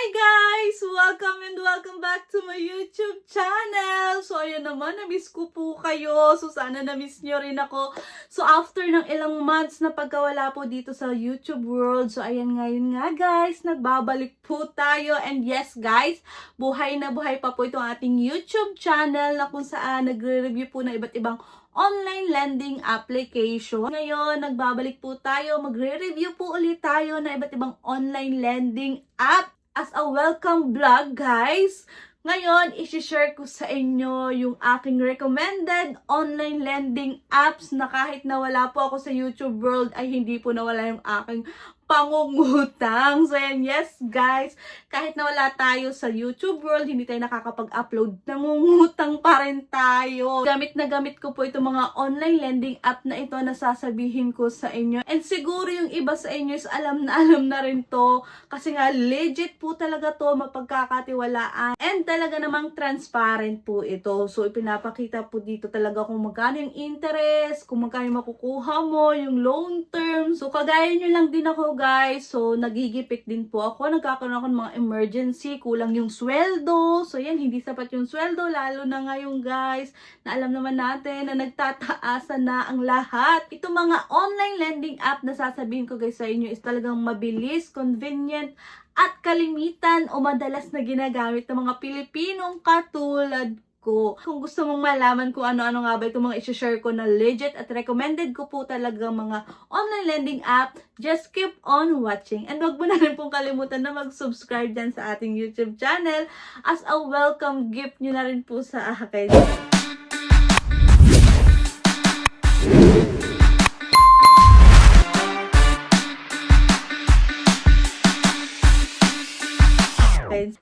Hi guys! Welcome and welcome back to my YouTube channel! So ayan naman, na-miss ko po kayo. So sana na-miss nyo rin ako. So after ng ilang months na pagkawala po dito sa YouTube world, so ayan ngayon nga guys, nagbabalik po tayo. And yes guys, buhay na buhay pa po itong ating YouTube channel na kung saan nagre-review po na iba't ibang online lending application. Ngayon, nagbabalik po tayo. Magre-review po ulit tayo na iba't ibang online lending app as a welcome vlog, guys. Ngayon, isi-share ko sa inyo yung aking recommended online lending apps na kahit nawala po ako sa YouTube world ay hindi po nawala yung aking pangungutang. So, yan, yes, guys. Kahit nawala tayo sa YouTube world, hindi tayo nakakapag-upload, nangungutang pa rin tayo. Gamit na gamit ko po itong mga online lending app na ito na sasabihin ko sa inyo. And siguro yung iba sa inyo is alam na rin to. Kasi nga, legit po talaga to, mapagkakatiwalaan. And talaga namang transparent po ito. So, ipinapakita po dito talaga kung magkano yung interest, kung magkano yung makukuha mo, yung loan term. So, kagaya nyo lang din ako, guys. So, nagigipit din po ako. Nagkakaroon ako ng mga emergency. Kulang yung sweldo. So, yan, hindi sapat yung sweldo. Lalo na ngayon, guys, na alam naman natin na nagtataasan na ang lahat. Itong mga online lending app na sasabihin ko, guys, sa inyo is talagang mabilis, convenient, at kalimitan o madalas na ginagamit ng mga Pilipinong katulad ko. Kung gusto mong malaman kung ano-ano nga ba itong mga isi-share ko na legit at recommended ko po talaga mga online lending app, just keep on watching. And wag mo na rin pong kalimutan na mag-subscribe dyan sa ating YouTube channel as a welcome gift nyo na rin po sa akin.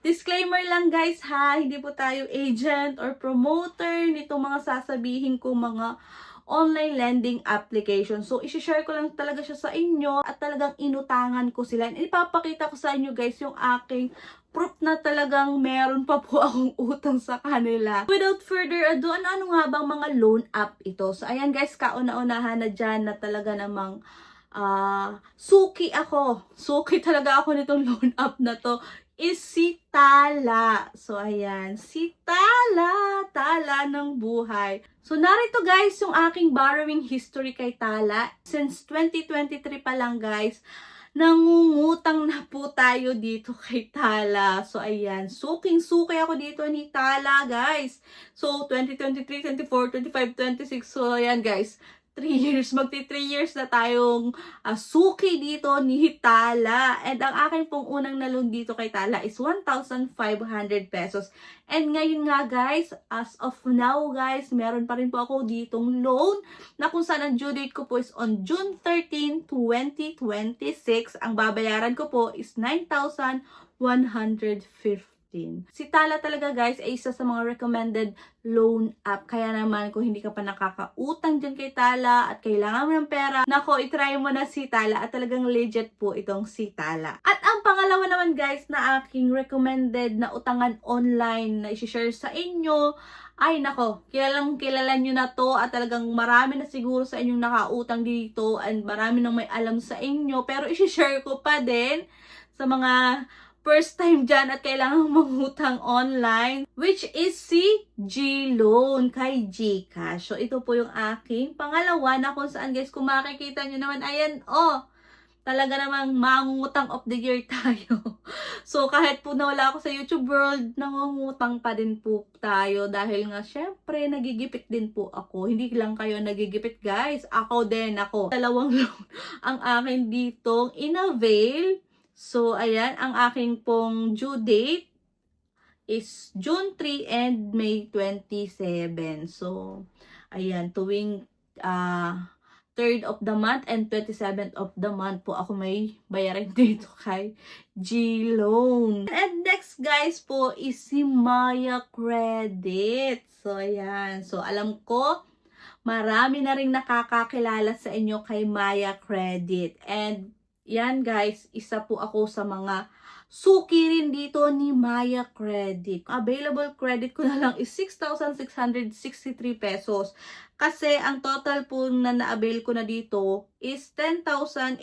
Disclaimer lang guys ha, hindi po tayo agent or promoter nitong mga sasabihin ko mga online lending application. So, isi-share ko lang talaga siya sa inyo at talagang inutangan ko sila. And ipapakita ko sa inyo guys yung aking proof na talagang meron pa po akong utang sa kanila. Without further ado, ano nga bang mga loan app ito? So, ayan guys, kauna-unahan na dyan na talaga namang suki ako. Suki talaga ako nitong loan app na to is si Tala. So, ayan. Si Tala. Tala ng buhay. So, narito guys yung aking borrowing history kay Tala. Since 2023 pa lang guys, nangungutang na po tayo dito kay Tala. So, ayan. Suking-suki ako dito ni Tala guys. So, 2023, 24, 25, 26. So, ayan guys. 3 years, magti 3 years na tayong suki dito ni Tala. And ang akin pong unang naloan dito kay Tala is 1,500 pesos. And ngayon nga guys, as of now guys, meron pa rin po ako ditong loan na kung saan ang due date ko po is on June 13, 2026. Ang babayaran ko po is 9,150. Si Tala talaga guys ay isa sa mga recommended loan app. Kaya naman kung hindi ka pa nakakautang dyan kay Tala at kailangan mo ng pera, nako, itry mo na si Tala at talagang legit po itong si Tala. At ang pangalawa naman guys na aking recommended na utangan online na isi-share sa inyo, ay nako, kilala nyo na to at talagang marami na siguro sa inyong nakautang dito and marami nang may alam sa inyo. Pero isi-share ko pa din sa mga first time dyan at kailangan mangutang online, which is si G-Loan kay GCash. So, ito po yung aking pangalawa na kung saan guys, kung makikita nyo naman, ayan, talaga namang mangungutang of the year tayo. So, kahit po nawala ako sa YouTube world, nangungutang pa din po tayo dahil nga, syempre, nagigipit din po ako. Hindi lang kayo nagigipit, guys. Ako din, ako. Dalawang loan ang akin ditong in-avail. So, ayan, ang aking pong due date is June 3 and May 27. So, ayan, tuwing 3rd of the month and 27th of the month po ako may bayarin dito kay G-Loan. And next guys po is si Maya Credit. So, ayan. So, alam ko, marami na rin nakakakilala sa inyo kay Maya Credit. And yan guys, isa po ako sa mga suki rin dito ni Maya Credit. Available credit ko na lang is 6,663 pesos. Kasi ang total po na na-avail ko na dito is 10,837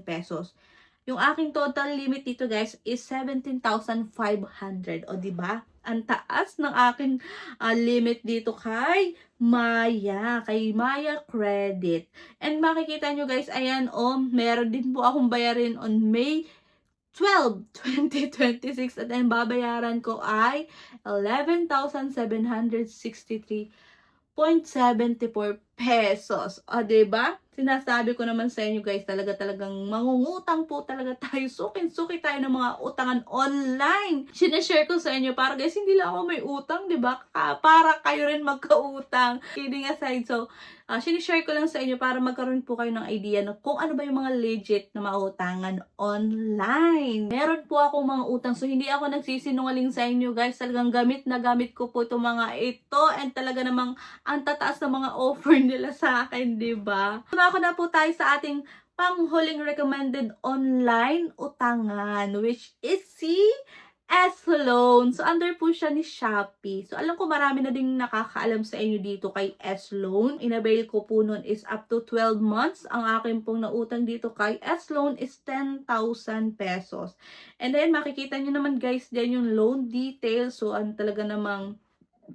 pesos. Yung aking total limit dito guys is 17,500. O diba? Ang taas ng aking limit dito kay Maya. Kay Maya Credit. And makikita nyo guys, ayan meron din po akong bayarin on May 12, 2026 at ang babayaran ko ay 11,763.74 pesos. O, diba? Sinasabi ko naman sa inyo guys, talagang mangungutang po talaga tayo. Suki tayo ng mga utangan online. Sinashare ko sa inyo para guys, hindi lang ako may utang, diba? Para kayo rin magkautang. Kidding aside, so, sinishare ko lang sa inyo para magkaroon po kayo ng idea na kung ano ba yung mga legit na mautangan online. Meron po akong mga utang, so hindi ako nagsisinungaling sa inyo guys. Talagang gamit na gamit ko po itong mga ito and talaga namang ang tataas ng mga offer nila sa akin, diba? Ako na po tayo sa ating panghuling recommended online utangan, which is si S-Loan. So, under po siya ni Shopee. So, alam ko marami na ding nakakaalam sa inyo dito kay S-Loan. Inabail ko po nun is up to 12 months. Ang akin pong nautang dito kay S-Loan is 10,000 pesos. And then, makikita nyo naman guys, dyan yung loan details. So, talaga namang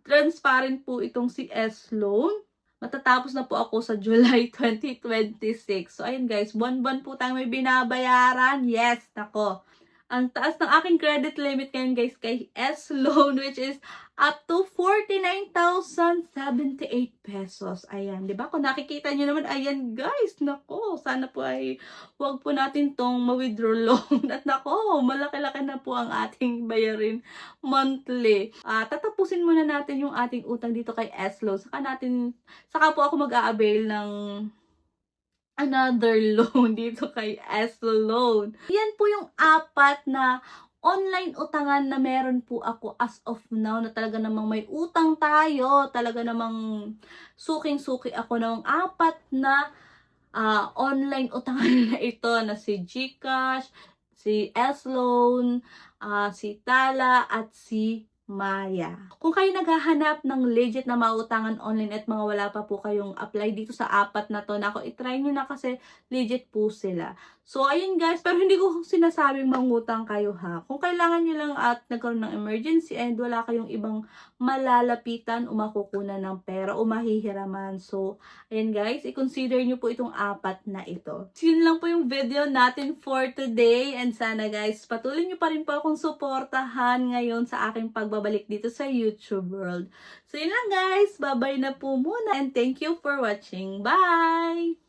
transparent po itong si S-Loan. Matatapos na po ako sa July 2026. So, ayun guys, buwan-buwan po tayo may binabayaran. Yes, nako. Ang taas ng aking credit limit ngayon guys kay S-Loan, which is up to 49,078 pesos. Ayan, di ba? Kung nakikita nyo naman, ayan guys, nako, sana po ay huwag po natin tong ma-withdraw loan. At nako, malaki-laki na po ang ating bayarin monthly. Tatapusin muna natin yung ating utang dito kay S-Loan. Saka po ako mag-a-avail ng another loan dito kay S-Loan. Yan po yung apat na online utangan na meron po ako as of now na talaga namang may utang tayo. Talaga namang suking-suki ako ng apat na online utangan na ito na si GCash, si S-Loan, si Tala at si Maya. Kung kayo naghahanap ng legit na mautangan online at mga wala pa po kayong apply dito sa apat na to, nako, itry nyo na kasi legit po sila. So, ayun guys, pero hindi ko sinasabing mangutang kayo ha. Kung kailangan nyo lang at nagkaroon ng emergency and wala kayong ibang malalapitan o makukunan ng pera o mahihiraman. So, ayun guys, i-consider nyo po itong apat na ito. So, yun lang po yung video natin for today. And sana guys, patuloy nyo pa rin po akong suportahan ngayon sa aking pagbabalik dito sa YouTube world. So, yun lang guys. Bye-bye na po muna and thank you for watching. Bye!